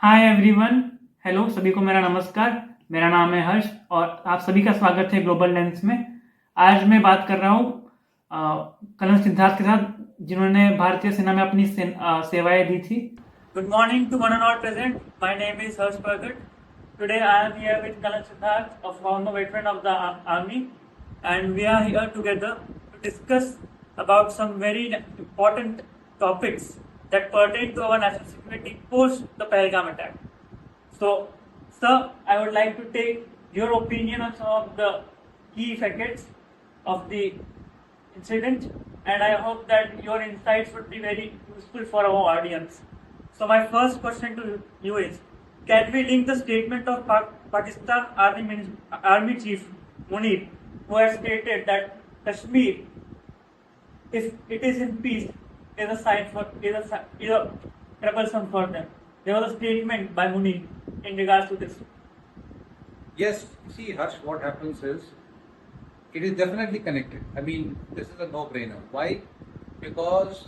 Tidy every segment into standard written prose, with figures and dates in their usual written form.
Hi everyone. Hello सभी को मेरा नमस्कार। मेरा नाम है हर्ष और आप सभी का स्वागत है ग्लोबल लेंस में। आज मैं बात कर रहा हूँ कर्नल सिद्धार्थ के साथ, जिन्होंने भारतीय सेना में अपनी सेवाएं दी थी। Good morning to one and all present. My name is Harsh Pragat. Today I am here with colonel Siddharth, a former veteran of the army, and we are here together to discuss about some very important topics that pertain to our national security post the Pahalgam attack. So, sir, I would like to take your opinion on some of the key facets of the incident, and I hope that your insights would be very useful for our audience. So, my first question to you is: can we link the statement of Pakistan Army Chief Munir, who has stated that Kashmir, if it is in peace, is a sign for is a troublesome for them? There was a statement by Munir in regards to this. Yes, see, Harsh, what happens is it is definitely connected. I mean, this is a no-brainer. Why? Because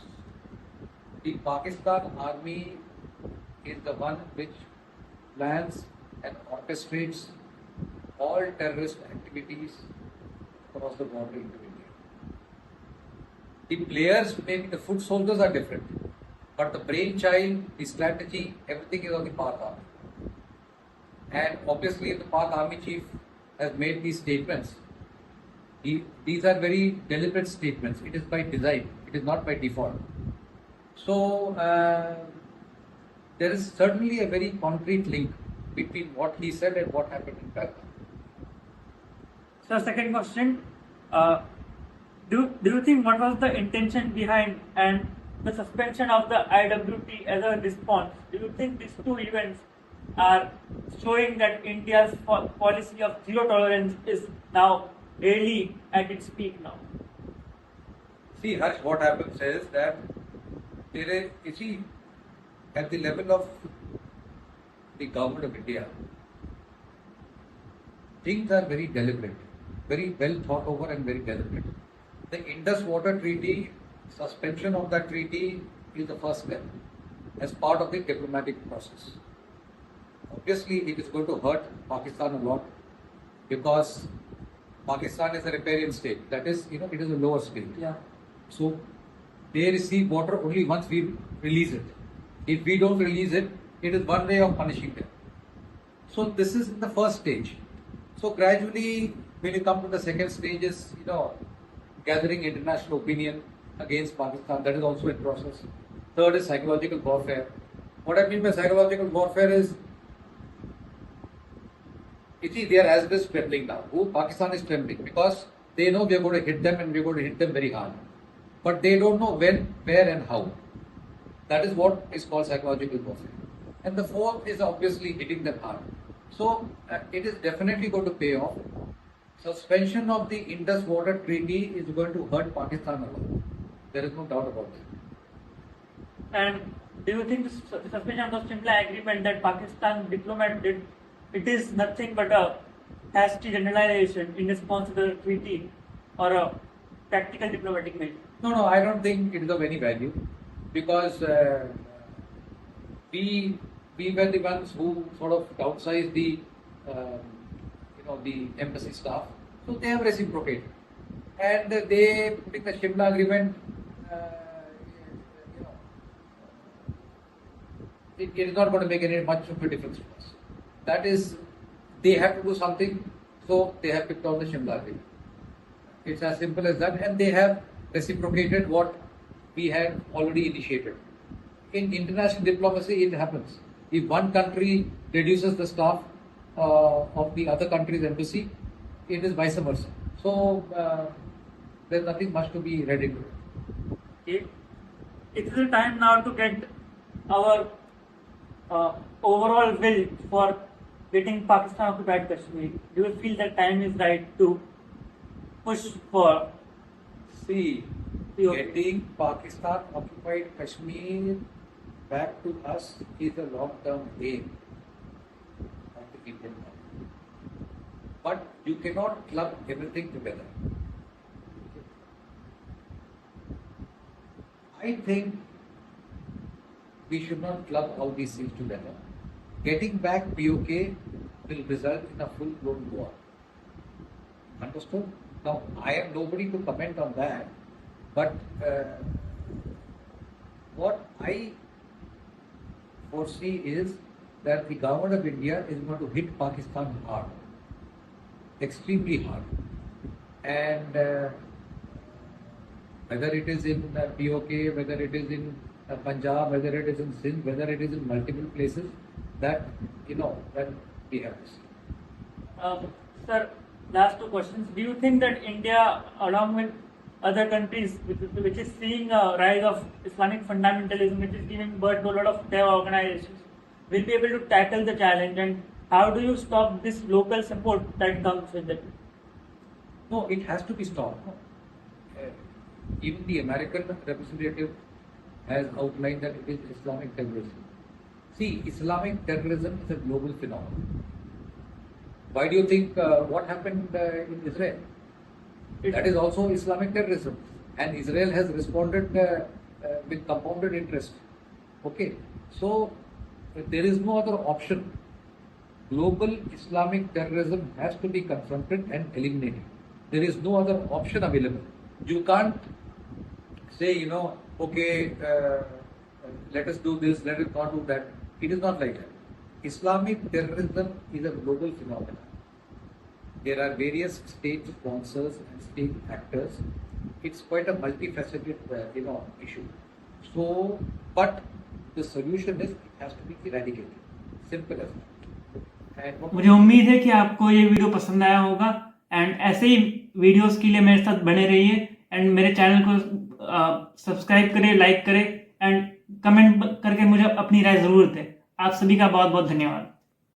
the Pakistan army is the one which plans and orchestrates all terrorist activities across the border into India. The players, maybe the foot soldiers are different, but the brainchild, the strategy, everything is on the Pak army. And obviously, if the Pak army chief has made these statements, these are very deliberate statements. It is by design. It is not by default. So there is certainly a very concrete link between what he said and what happened in Pahalgam. So, second question: do you think what was the intention behind and the suspension of the IWT as a response? Do you think these two events are showing that India's policy of zero tolerance is now really at its peak now? See, Harsh, what happens is that you see, at the level of the government of India, things are very deliberate, very well thought over and very deliberate. The Indus Water Treaty, suspension of that treaty is the first step as part of the diplomatic process. Obviously, it is going to hurt Pakistan a lot because Pakistan is a riparian state. That is, it is a lower state. Yeah. So they receive water only once we release it. If we don't release it, it is one way of punishing them. So this is the first stage. So gradually, when you come to the second stage, is gathering international opinion against Pakistan. That is also in process. Third is psychological warfare. What I mean by psychological warfare is, you see, they are as this trembling now. Pakistan is trembling because they know we are going to hit them and we are going to hit them very hard. But they don't know when, where, and how. That is what is called psychological warfare. And the fourth is obviously hitting them hard. So it is definitely going to pay off. Suspension of the Indus Water Treaty is going to hurt Pakistan a lot. There is no doubt about it. And do you think the suspension of the Simla agreement that Pakistan diplomat did, it is nothing but a hasty generalization in response to the treaty or a tactical diplomatic measure? No, I don't think it is of any value because we were the ones who sort of downsized the the embassy staff. So they have reciprocated, and they putting the Shimla agreement. It is not going to make any much of a difference to us. That is, they have to do something, so they have picked on the Shimla agreement. It's as simple as that, and they have reciprocated what we had already initiated. In international diplomacy, it happens. If one country reduces the staff of the other country's embassy, it is vice versa. So there's nothing much to be read into it. Okay. It is the time now to get our overall will for getting Pakistan occupied Kashmir. Do you feel that time is right to push for? See, getting Pakistan occupied Kashmir back to us is a long-term aim of the Indian government. But you cannot club everything together. I think we should not club all these things together. getting back POK will result in a full-blown war. Understood? Now, I am nobody to comment on that, but what I foresee is that the government of India is going to hit Pakistan hard, extremely hard, and whether it is in POK, whether it is in Punjab, whether it is in Sindh, whether it is in multiple places, that that we have to see. Sir, last two questions. Do you think that India, along with other countries, which is seeing a rise of Islamic fundamentalism, which is giving birth to a lot of terror organizations, will be able to tackle the challenge? And how do you stop this local support that comes with it? No, it has to be stopped. Even the American representative has outlined that it is Islamic terrorism. See, Islamic terrorism is a global phenomenon. Why do you think what happened in Israel? That is also Islamic terrorism, and Israel has responded with compounded interest. Okay, so there is no other option. Global Islamic terrorism has to be confronted and eliminated. There is no other option available. You can't say, okay, let us do this, let us not do that. It is not like that. Islamic terrorism is a global phenomenon. There are various state sponsors and state actors. It's quite a multifaceted, issue. So, but the solution is it has to be eradicated. Simple as that. मुझे उम्मीद है कि आपको ये video पसंद आया होगा, and ऐसे ही वीडियोस के लिए मेरे साथ बने रहिए, एंड मेरे चैनल को सब्सक्राइब करें, लाइक करें, एंड कमेंट करके मुझे अपनी राय ज़रूर दें। आप सभी का बहुत बहुत धन्यवाद।